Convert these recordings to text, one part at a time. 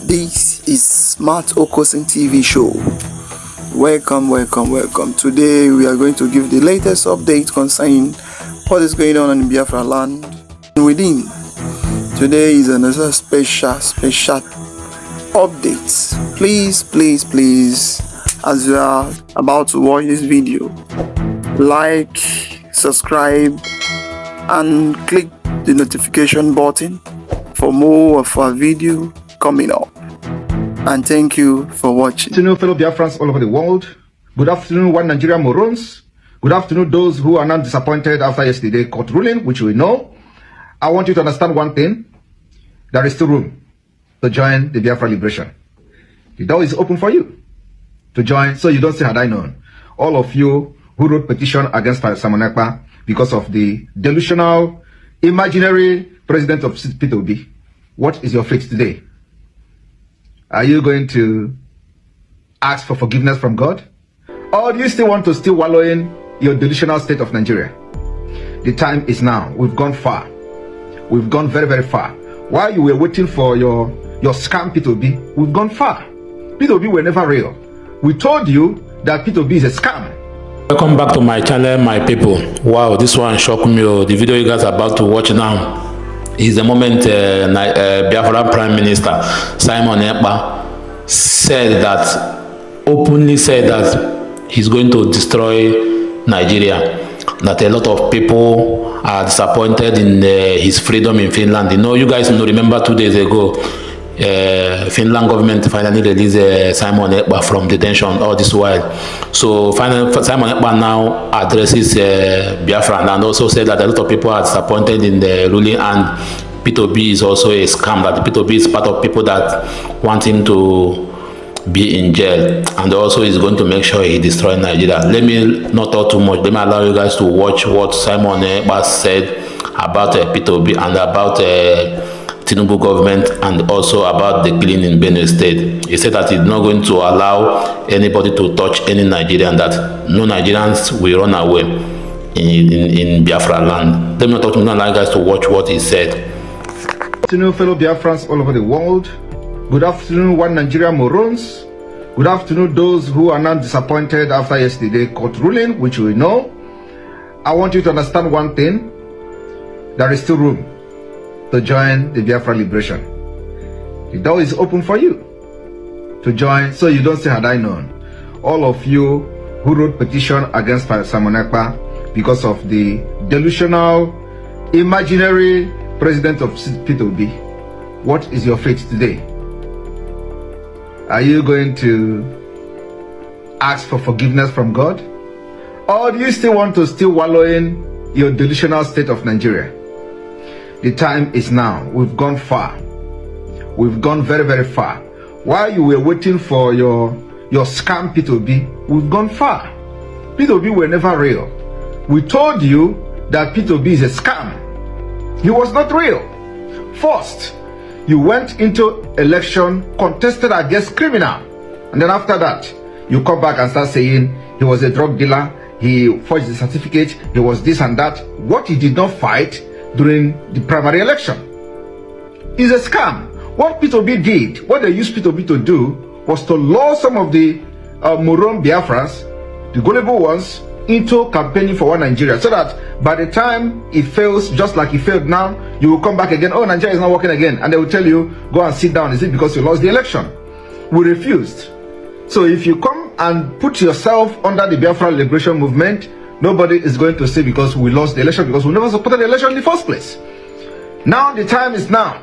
This is Smart Okosin TV show. Welcome. Today we are going to give the latest update concerning what is going on in Biafra land and within. Today is another special update. Please, as you are about to watch this video, like, subscribe, and click the notification button for more of our video coming up. And thank you for watching. Good afternoon, fellow Biafrans all over the world. Good afternoon, one Nigerian morons. Good afternoon, those who are not disappointed after yesterday's court ruling, which we know. I want you to understand one thing. There is still room to join the Biafra liberation. The door is open for you to join, so you don't say, had I known. All of you who wrote petition against Simon Ekpa because of the delusional, imaginary president of Peter Obi, what is your fate today? Are you going to ask for forgiveness from God? Or do you still want to wallow in your delusional state of Nigeria? The time is now. We've gone far. We've gone very far. While you were waiting for your scam Peter Obi, we've gone far. Peter Obi were never real. We told you that Peter Obi is a scam. Welcome back to my channel, my people. Wow, this one shocked me. The video you guys are about to watch now is the moment Biafra Prime Minister Simon Ekpa openly said that he's going to destroy Nigeria. That a lot of people are disappointed in his freedom in Finland. You guys remember 2 days ago, Finland government finally released Simon Ekpa from detention all this while. So finally, Simon Ekpa now addresses Biafra and also said that a lot of people are disappointed in the ruling, and Peter Obi is also a scam. That Peter Obi is part of people that want him to be in jail, and also is going to make sure he destroys Nigeria. Let me not talk too much. Let me allow you guys to watch what Simon Ekpa said about Peter Obi and about Tinubu government, and also about the killing in Benue State. He said that he's not going to allow anybody to touch any Nigerian, that no Nigerians will run away in Biafra land. Let me not talk to you, allow you guys to watch what he said. Good afternoon, fellow Biafrans all over the world. Good afternoon, one Nigerian morons. Good afternoon, those who are not disappointed after yesterday's court ruling, which we know. I want you to understand one thing. There is still room to join the Biafra liberation. The door is open for you to join, so you don't say, had I known. All of you who wrote petition against Simon Ekpa because of the delusional, imaginary president of Peter Obi, what is your fate today? Are you going to ask for forgiveness from God? Or do you still want to wallow in your delusional state of Nigeria? The time is now. We've gone far. We've gone very far. While you were waiting for your scam Peter Obi, we've gone far. Peter Obi were never real. We told you that Peter Obi is a scam. He was not real. First, you went into election contested against criminal, and then after that, you come back and start saying he was a drug dealer, he forged the certificate, he was this and that. What he did not fight during the primary election is a scam. What Peter Obi did, what they used Peter Obi to do, was to lure some of the moron Biafrans, the gullible ones, into campaigning for one Nigeria, so that by the time it fails, just like it failed now, you will come back again, oh, Nigeria is not working again, and they will tell you, go and sit down. Is it because you lost the election? We refused. So if you come and put yourself under the Biafra liberation movement, nobody is going to say because we lost the election, because we never supported the election in the first place. Now the time is now.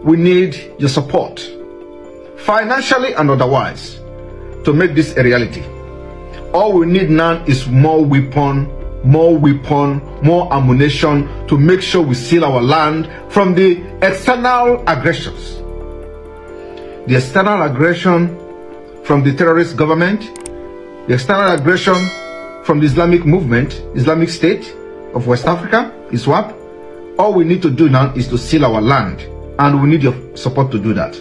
We need your support, financially and otherwise, to make this a reality. All we need now is more weapon, more ammunition to make sure we seal our land from the external aggressions. The external aggression from the terrorist government, the external aggression from the Islamic movement, Islamic State of West Africa, ISWAP. All we need to do now is to seal our land, and we need your support to do that.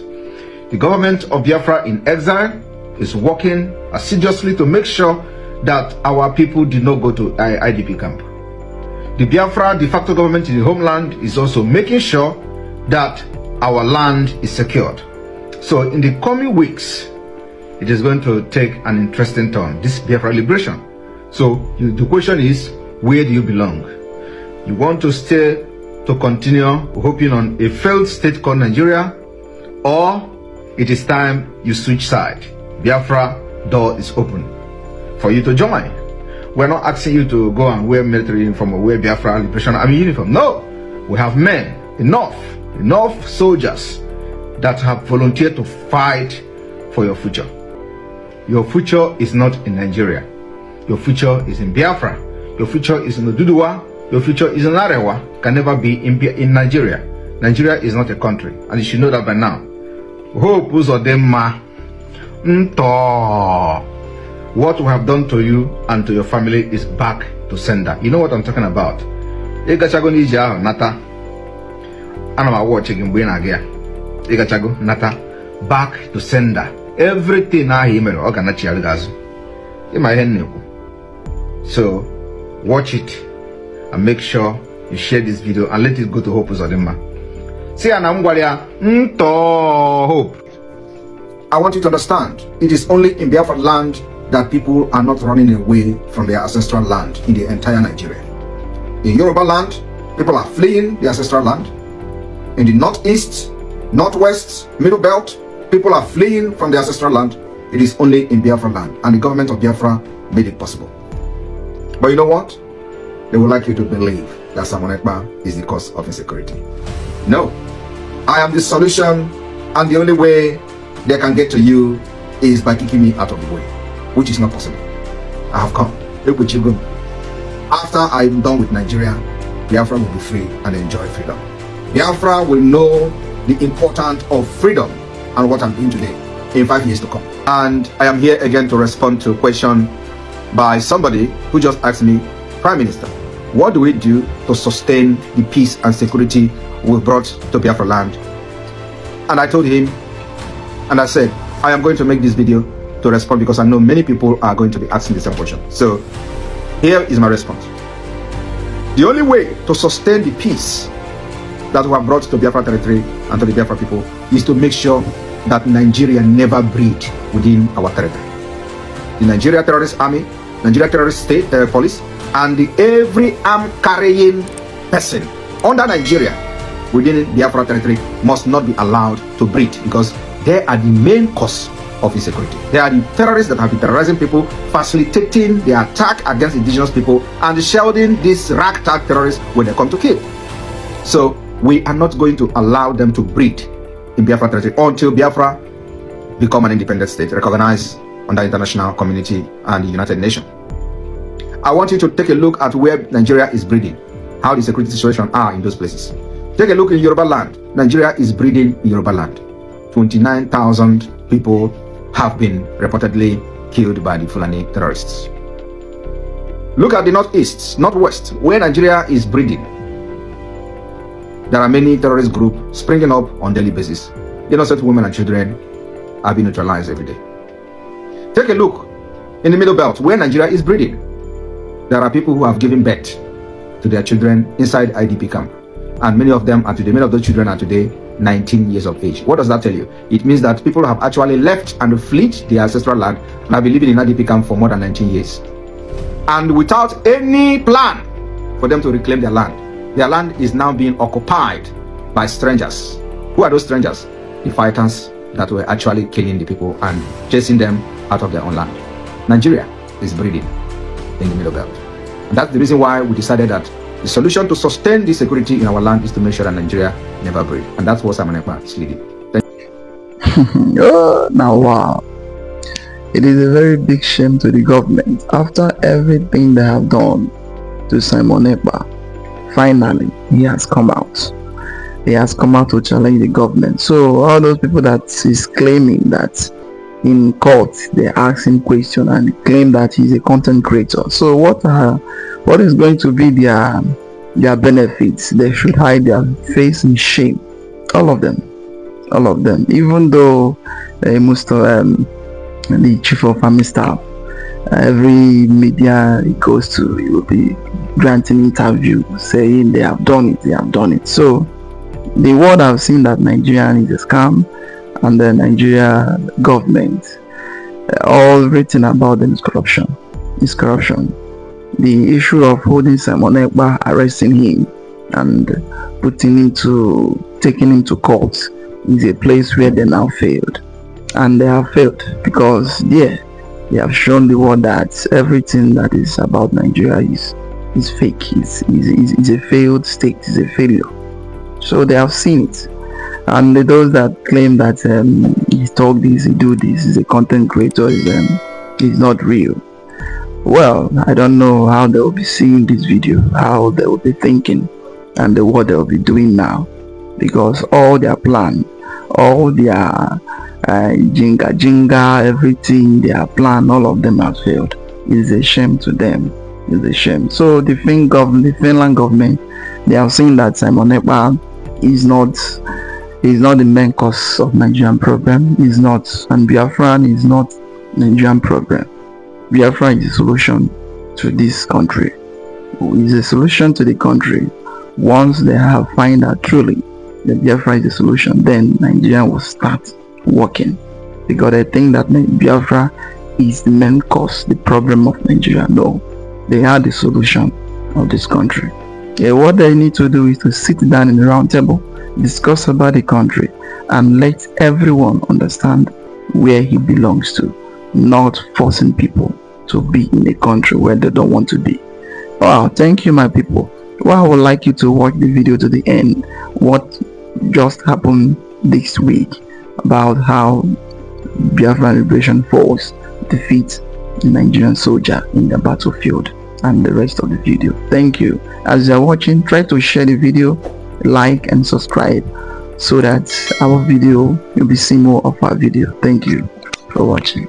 The government of Biafra in exile is working assiduously to make sure that our people did not go to IDP camp. The Biafra de facto government in the homeland is also making sure that our land is secured. So in the coming weeks, it is going to take an interesting turn, this Biafra liberation. So the question is, where do you belong? You want to stay to continue hoping on a failed state called Nigeria, or it is time you switch side? Biafra door is open for you to join. We're not asking you to go and wear military uniform or wear Biafra liberation army uniform. No, we have men, enough soldiers that have volunteered to fight for your future. Your future is not in Nigeria. Your future is in Biafra. Your future is in Uzodimma. Your future is in Arewa. Can never be in Nigeria. Nigeria is not a country, and you should know that by now. Hope Uzodimma. What we have done to you and to your family is back to sender. You know what I'm talking about? Nata. I'm watching Nata. Back to sender. Everything I hear, so watch it and make sure you share this video and let it go to Hope Uzodimma. See, Hope. I want you to understand, it is only in Biafra land that people are not running away from their ancestral land in the entire Nigeria. In Yoruba land, people are fleeing the ancestral land. In the northeast, northwest, middle belt, people are fleeing from their ancestral land. It is only in Biafra land, and the government of Biafra made it possible. But you know what? They would like you to believe that Simon Ekpa is the cause of insecurity. No, I am the solution, and the only way they can get to you is by kicking me out of the way, which is not possible. I have come. After I'm done with Nigeria, Biafra will be free and enjoy freedom. Biafra will know the importance of freedom and what I'm doing today in 5 years to come. And I am here again to respond to a question by somebody who just asked me, Prime Minister, what do we do to sustain the peace and security we brought to Biafra land? And I told him, and I said, I am going to make this video to respond because I know many people are going to be asking the same question. So here is my response. The only way to sustain the peace that we have brought to Biafra territory and to the Biafra people is to make sure that Nigeria never breed within our territory. The Nigeria terrorist army, Nigeria terrorist state police, and every arm carrying person under Nigeria within Biafra territory must not be allowed to breed, because they are the main cause of insecurity. They are the terrorists that have been terrorizing people, facilitating the attack against indigenous people, and shielding these ragtag terrorists when they come to kill. So we are not going to allow them to breed in Biafra territory until Biafra become an independent state, recognized under international community and the United Nations. I want you to take a look at where Nigeria is breeding, how the security situation are in those places. Take a look in Yoruba land. Nigeria is breeding in Yoruba land. 29,000 people have been reportedly killed by the Fulani terrorists. Look at the northeast, northwest, where Nigeria is breeding. There are many terrorist groups springing up on daily basis. Innocent women and children are being neutralized every day. Take a look in the middle belt, where Nigeria is breeding. There are people who have given birth to their children inside IDP camp, and many of them are today, many of those children are today 19 years of age. What does that tell you? It means that people have actually left and fled their ancestral land and have been living in IDP camp for more than 19 years, and without any plan for them to reclaim their land. Their land is now being occupied by strangers. Who are those strangers? The fighters that were actually killing the people and chasing them out of their own land. Nigeria is breeding in the middle belt. And that's the reason why we decided that the solution to sustain the security in our land is to make sure that Nigeria never breed. And that's what Simon Ekpa is leading. Now, wow. It is a very big shame to the government. After everything they have done to Simon Ekpa, finally, he has come out. He has come out to challenge the government. So all those people that is claiming that in court they ask him question and claim that he's a content creator. So what is going to be their benefits? They should hide their face in shame. All of them. Even though the chief of army staff, every media he goes to, he will be granting interview saying they have done it. So The world have seen that Nigeria is a scam, and the Nigeria government, all written about them is corruption. It's corruption. The issue of holding Simon Ekpa, arresting him, and taking him to court is a place where they now failed. And they have failed because they have shown the world that everything that is about Nigeria is fake, is a failed state, is a failure. So they have seen it. And those that claim that he talk this, he do this, is a content creator, is not real. Well, I don't know how they will be seeing this video, how they will be thinking, and what they will be doing now, because all their plan, all their jinga, everything, their plan, all of them have failed. It's a shame to them. It's a shame. So the Finland government, they have seen that Simon Ekpa is not the main cause of Nigerian problem. Is not, and Biafra is not Nigerian problem. Biafra is a solution to this country. Is a solution to the country. Once they have find out truly that Biafra is the solution, then Nigeria will start working, because they think that Biafra is the main cause, the problem of Nigeria. No, they are the solution of this country. What they need to do is to sit down in the round table, discuss about the country, and let everyone understand where he belongs to, not forcing people to be in a country where they don't want to be. Wow, thank you, my people. Well, I would like you to watch the video to the end. What just happened this week about how Biafra Liberation Force defeat the Nigerian soldier in the battlefield, and the rest of the video. Thank you. As you are watching, try to share the video, like and subscribe, so that our video, you'll be seeing more of our video. Thank you for watching.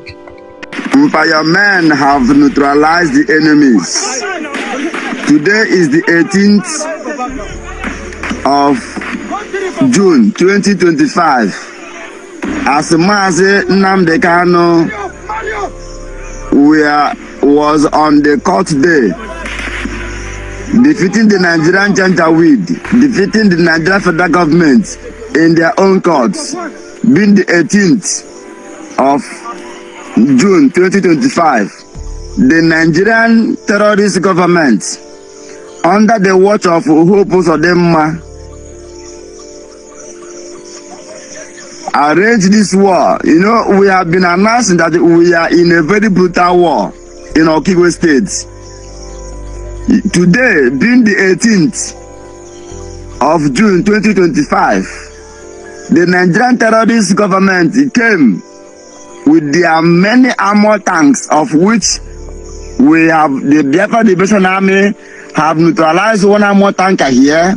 Empire men have neutralized the enemies. Today is the 18th of June 2025. As Mazi Nnamdi Kanu was on the court day, defeating the Nigerian Janjaweed, defeating the Nigerian federal government in their own courts, being the 18th of June 2025, the Nigerian terrorist government, under the watch of Uzodimma, arranged this war. You know, we have been announcing that we are in a very brutal war in Okigwe State. Today, being the 18th of June 2025, the Nigerian terrorist government came with their many armored tanks, of which we have the Biafra Liberation Army have neutralized one armored tanker here.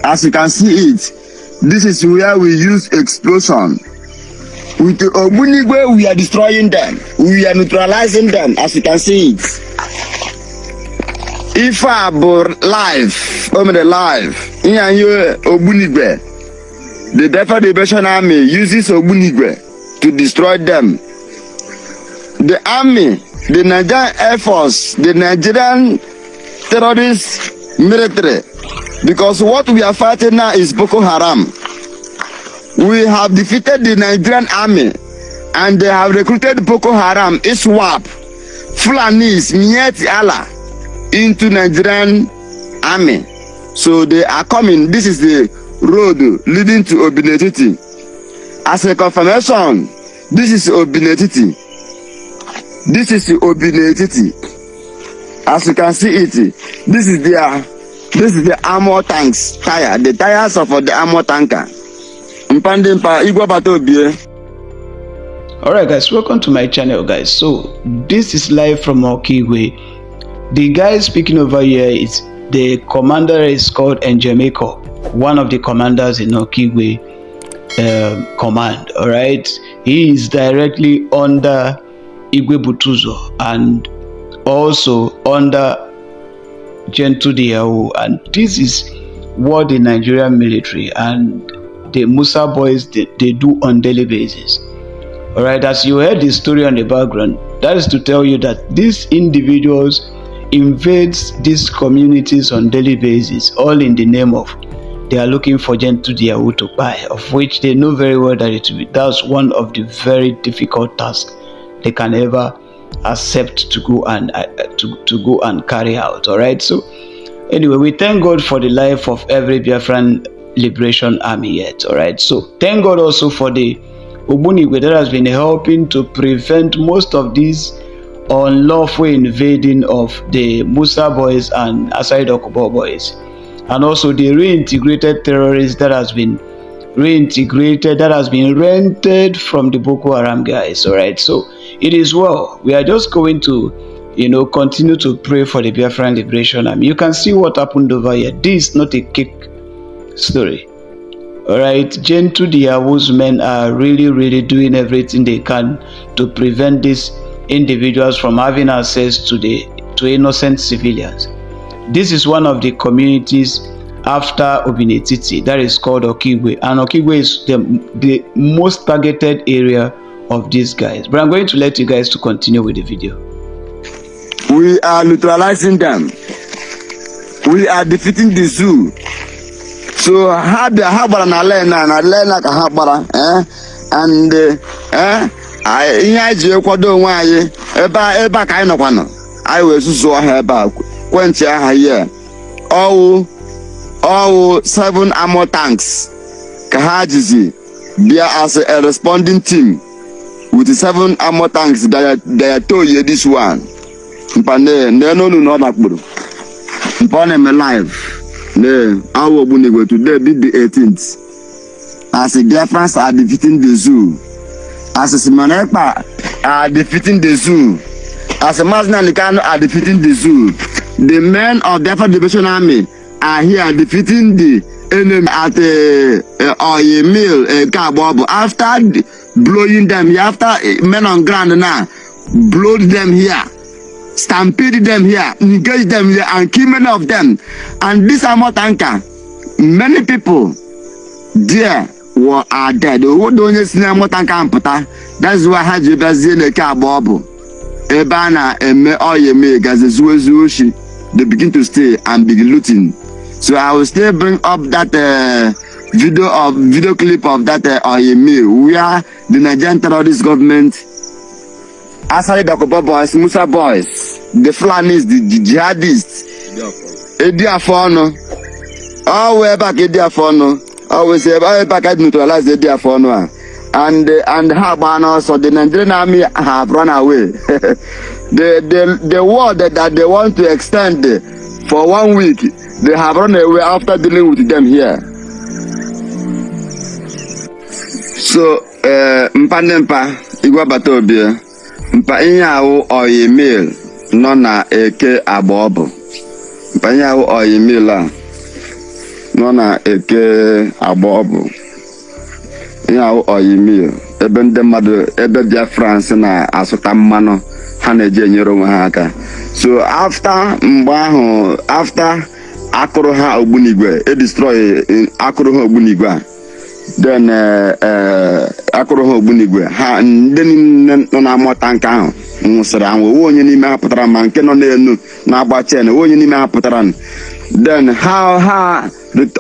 As you can see it, this is where we use explosion. With the Ogbunigwe, we are destroying them. We are neutralizing them, as you can see it. Ipob live, live. Ogbunigwe. The Biafra Liberation Army uses Ogbunigwe to destroy them. The army, the Nigerian Air Force, the Nigerian terrorist military, because what we are fighting now is Boko Haram. We have defeated the Nigerian army, and they have recruited Boko Haram, ISWAP, Fulanis, Mieti Allah into Nigerian army. So they are coming. This is the road leading to Obinetiti. As a confirmation, this is Obinetiti. This is Obinetiti. As you can see it, this is the armor tanks tire, the tires of the armor tanker. Alright guys, welcome to my channel guys. So this is live from Okigwe. The guy speaking over here is the commander, is called Njemeko, one of the commanders in Okigwe command. Alright, he is directly under Igwe Butuzo and also under Gentle Diao, and this is what the Nigerian military and the Musa boys they do on daily basis. Alright, as you heard the story on the background, that is to tell you that these individuals invades these communities on daily basis, all in the name of they are looking for Gentudi to buy, of which they know very well that that's one of the very difficult tasks they can ever accept to go and carry out. All right. So anyway, we thank God for the life of every Biafran Liberation Army yet. All right. So thank God also for the Ogbunigwe that has been helping to prevent most of these unlawful invading of the Musa boys and Asai Dokubo boys, and also the reintegrated terrorists that has been rented from the Boko Haram guys. All right. So it is well. We are just going to, continue to pray for the Biafran Liberation Army. You can see what happened over here. This is not a cake story. All right, Gentudi men are really doing everything they can to prevent these individuals from having access to innocent civilians. This is one of the communities after Obinetiti that is called Okigwe, and Okigwe is the most targeted area of these guys. But I'm going to let you guys to continue with the video. We are neutralizing them. We are defeating the zoo. So habara na lena ka habara and ihe ji ekwado onwe anyị ebe ka anyị nọkwanụ anyị wee susu ọha ebe a kwentị aha ihe all 7 armor tanks ka ha jizi bịa as a responding team with 7 armor tanks they told you this one mpane n'onu no nakpuru mpane me live our Ogbunigwe today be the 18th. As the Biafrans are defeating the zoo, as the Simon Ekpa are defeating the zoo, as the Musa and Kanu are defeating the zoo, the men of the Biafra Liberation Army are here defeating the enemy at Oye Mill, Kabobo. After blowing them here, after men on ground now, blowed them here, stampede them here, engage them here, and kill many of them. And this armor tanker, many people there are dead. That's why I had you guys in the car bubble. Ebana eme oyeme gazezuezuoshi. They begin to stay and begin looting. So I will still bring up that video clip of that oyeme where the Nigerian terrorist government, Asari Dokubo boys, Musa boys, the Fulanis, the jihadists, Ediafono, always back Ediafono, always back at neutralize Ediafono, and Habana, so the Nigerian army have run away. the war that they want to extend for 1 week, they have run away after dealing with them here. So, Mpanempa, Igwa Batobia. Mpa ihe ahụ oyi mail nọ na eke agbaọbụ. Mpa ihe ahụ oyi mail a nọ na eke agbaọbụ. Ihe ahụ oyi mail ebe ndị mmadụ ebe Biafrans na-asụta mmanụ ha na-eji enyere onwe ha aka. So mgbe ahụ after akụrụ ha Ogbunigwe destroy akụrụ ha Ogbunigwe a, then akụrụ ha Ogbunigwe ha ndị nọ na-amụ tanka ahụ nwụsịrị anwụ onye n'ime ha pụtara ma nke nọ n'elu na-agba chen onye n'ime ha pụtara. Then ha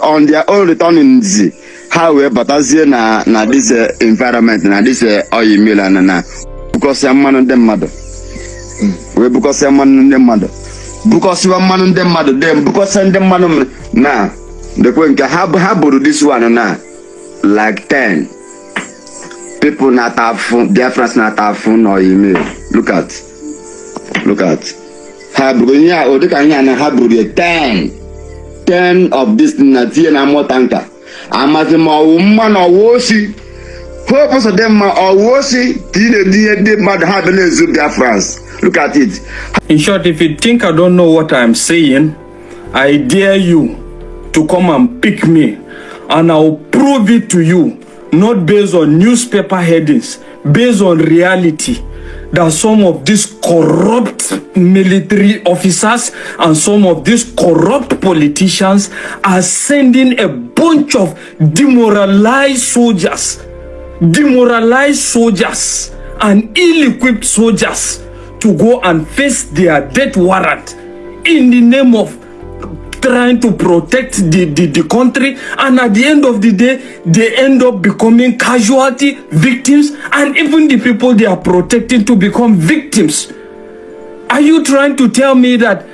on their own returns ha wee batazie na this environment na this oil mill na bukọsịa mmanụ ndị mmadụ wee bukọsịa mmanụ ndị mmadụ bukọsịwa mmanụ ndị mmadụ dem bukọsịa ndị mmadụ na dekwe nke ha buru this one na like 10 people not have Biafrans not have phone or email. Look at Habrunya or the Kanya Habruya 10 of this Natian Amotanka. Amazima woman or Wosi. Purpose of them or Wosi, dear mother happiness of Biafrans. Look at it. In short, if you think I don't know what I'm saying, I dare you to come and pick me, and I'll prove it to you, not based on newspaper headings, based on reality, that some of these corrupt military officers and some of these corrupt politicians are sending a bunch of demoralized soldiers and ill-equipped soldiers to go and face their death warrant in the name of trying to protect the country, and at the end of the day, they end up becoming casualty, victims, and even the people they are protecting to become victims. Are you trying to tell me that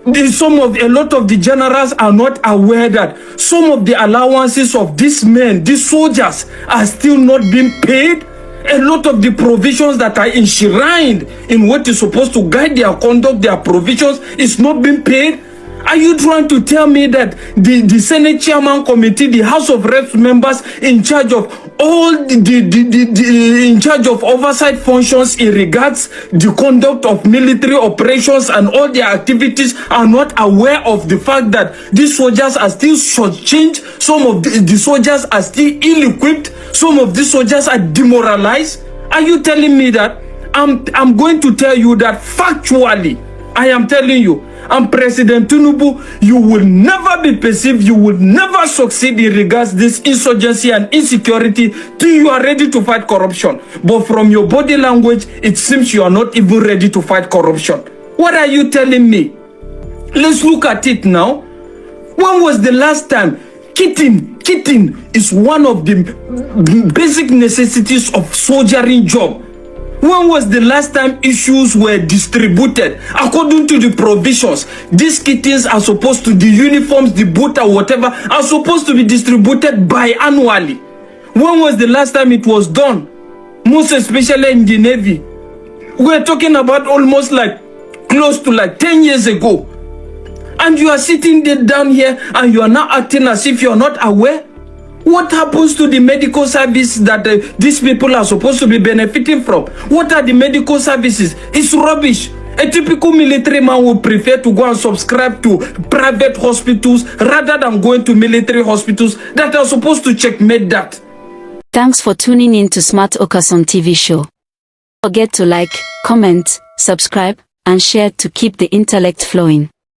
a lot of the generals are not aware that some of the allowances of these men, these soldiers, are still not being paid? A lot of the provisions that are enshrined in what is supposed to guide their conduct, their provisions, is not being paid. Are you trying to tell me that the Senate Chairman Committee, the House of Reps members in charge of all in charge of oversight functions in regards the conduct of military operations and all their activities are not aware of the fact that these soldiers are still shortchanged, some of the soldiers are still ill-equipped, some of these soldiers are demoralized? Are you telling me that? I'm going to tell you that factually, I am telling you, and President Tinubu, you will never be perceived, you will never succeed in regards this insurgency and insecurity till you are ready to fight corruption. But from your body language, it seems you are not even ready to fight corruption. What are you telling me? Let's look at it now. When was the last time? Kitten is one of the basic necessities of soldiering job. When was the last time issues were distributed according to the provisions? These kittens are supposed to, the uniforms, the boot or whatever, are supposed to be distributed biannually. When was the last time it was done? Most especially in the Navy. We're talking about almost like close to like 10 years ago. And you are sitting there down here and you are now acting as if you are not aware. What happens to the medical service that these people are supposed to be benefiting from? What are the medical services? It's rubbish. A typical military man would prefer to go and subscribe to private hospitals rather than going to military hospitals that are supposed to checkmate that. Thanks for tuning in to Smart Okason TV show. Don't forget to like, comment, subscribe, and share to keep the intellect flowing.